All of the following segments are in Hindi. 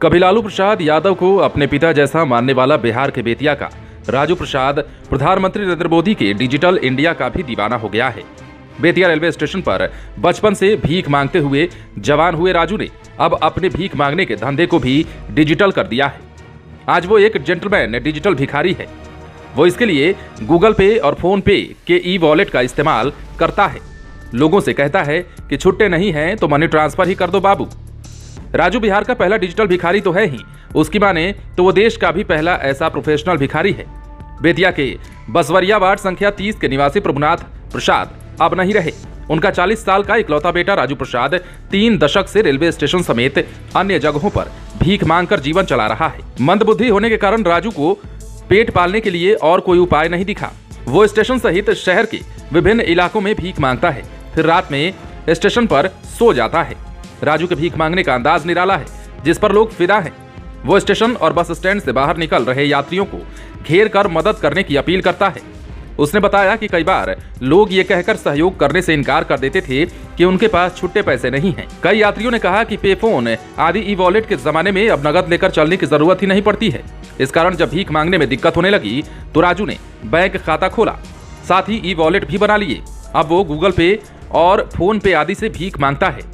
कभी लालू प्रसाद यादव को अपने पिता जैसा मानने वाला बिहार के बेतिया का राजू प्रसाद प्रधानमंत्री नरेंद्र मोदी के डिजिटल इंडिया का भी दीवाना हो गया है। बेतिया रेलवे स्टेशन पर बचपन से भीख मांगते हुए जवान हुए राजू ने अब अपने भीख मांगने के धंधे को भी डिजिटल कर दिया है। आज वो एक जेंटलमैन डिजिटल भिखारी है। वो इसके लिए गूगल पे और फोन पे के ई वॉलेट का इस्तेमाल करता है। लोगों से कहता है कि छुट्टे नहीं हैं तो मनी ट्रांसफर ही कर दो बाबू। राजू बिहार का पहला डिजिटल भिखारी तो है ही, उसकी माने तो वो देश का भी पहला ऐसा प्रोफेशनल भिखारी है। बेतिया के बसवरिया वार्ड संख्या 30 के निवासी प्रभुनाथ प्रसाद अब नहीं रहे। उनका 40 साल का इकलौता बेटा राजू प्रसाद 3 दशक से रेलवे स्टेशन समेत अन्य जगहों पर भीख मांगकर जीवन चला रहा है। मंदबुद्धि होने के कारण राजू को पेट पालने के लिए और कोई उपाय नहीं दिखा। वो स्टेशन सहित शहर के विभिन्न इलाकों में भीख मांगता है, फिर रात में स्टेशन पर सो जाता है। राजू के भीख मांगने का अंदाज निराला है, जिस पर लोग फिदा हैं। वो स्टेशन और बस स्टैंड से बाहर निकल रहे यात्रियों को घेर कर मदद करने की अपील करता है। उसने बताया कि कई बार लोग ये कहकर सहयोग करने से इनकार कर देते थे कि उनके पास छुट्टे पैसे नहीं हैं। कई यात्रियों ने कहा कि पे फोन आदि ई वॉलेट के जमाने में अब नगद लेकर चलने की जरूरत ही नहीं पड़ती है। इस कारण जब भीख मांगने में दिक्कत होने लगी तो राजू ने बैंक खाता खोला, साथ ही ई वॉलेट भी बना लिए। अब वो गूगल पे और फोन पे आदि से भीख मांगता है।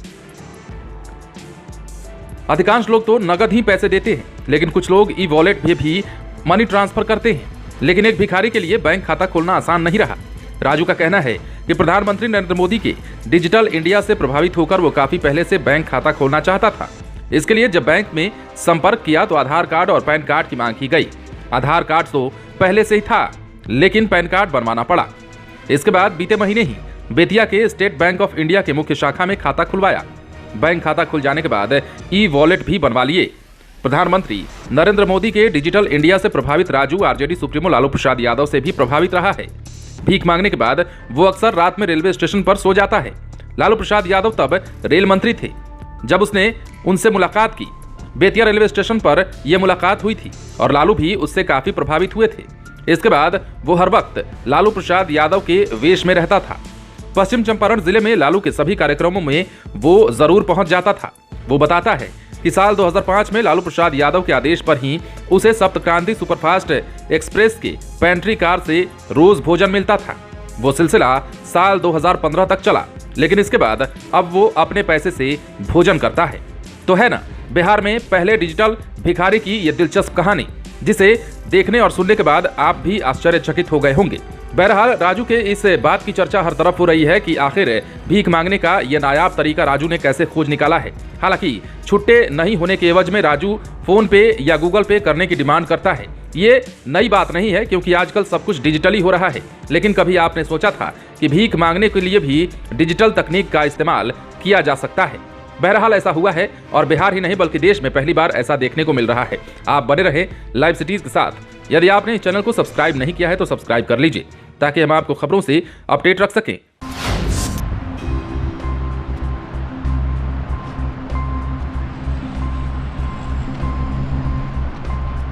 अधिकांश लोग तो नगद ही पैसे देते हैं, लेकिन कुछ लोग ई वॉलेट भी मनी ट्रांसफर करते हैं। लेकिन एक भिखारी के लिए बैंक खाता खोलना आसान नहीं रहा। राजू का कहना है कि प्रधानमंत्री नरेंद्र मोदी के डिजिटल इंडिया से प्रभावित होकर वो काफी पहले से बैंक खाता खोलना चाहता था। इसके लिए जब बैंक में संपर्क किया तो आधार कार्ड और पैन कार्ड की मांग की गई। आधार कार्ड तो पहले से ही था, लेकिन पैन कार्ड बनवाना पड़ा। इसके बाद बीते महीने ही बेतिया के स्टेट बैंक ऑफ इंडिया के मुख्य शाखा में खाता खुलवाया। बैंक खाता खुल जाने के बाद ई वॉलेट भी बनवा लिए। प्रधानमंत्री नरेंद्र मोदी के डिजिटल इंडिया से प्रभावित राजू आरजेडी सुप्रीमो लालू प्रसाद यादव से भी प्रभावित रहा है। भीख मांगने के बाद वो अक्सर रात में रेलवे स्टेशन पर सो जाता है। लालू प्रसाद यादव तब रेल मंत्री थे जब उसने उनसे मुलाकात की। बेतिया रेलवे स्टेशन पर यह मुलाकात हुई थी और लालू भी उससे काफी प्रभावित हुए थे। इसके बाद वो हर वक्त लालू प्रसाद यादव के वेश में रहता था। पश्चिम चंपारण जिले में लालू के सभी कार्यक्रमों में वो जरूर पहुंच जाता था। वो बताता है कि साल 2005 में लालू प्रसाद यादव के आदेश पर ही उसे सप्तक्रांति सुपरफास्ट एक्सप्रेस के पेंट्री कार से रोज भोजन मिलता था। वो सिलसिला साल 2015 तक चला, लेकिन इसके बाद अब वो अपने पैसे से भोजन करता है। तो है ना बिहार में पहले डिजिटल भिखारी की ये दिलचस्प कहानी, जिसे देखने और सुनने के बाद आप भी आश्चर्यचकित हो गए होंगे। बहरहाल राजू के इस बात की चर्चा हर तरफ हो रही है कि आखिर भीख मांगने का यह नायाब तरीका राजू ने कैसे खोज निकाला है। हालांकि छुट्टे नहीं होने के एवज में राजू फोन पे या गूगल पे करने की डिमांड करता है। ये नई बात नहीं है, क्योंकि आजकल सब कुछ डिजिटली हो रहा है। लेकिन कभी आपने सोचा था कि भीख मांगने के लिए भी डिजिटल तकनीक का इस्तेमाल किया जा सकता है? बहरहाल ऐसा हुआ है और बिहार ही नहीं बल्कि देश में पहली बार ऐसा देखने को मिल रहा है। आप बने रहे लाइव सिटीज के साथ। यदि आपने इस चैनल को सब्सक्राइब नहीं किया है तो सब्सक्राइब कर लीजिए, ताकि हम आपको खबरों से अपडेट रख सकें।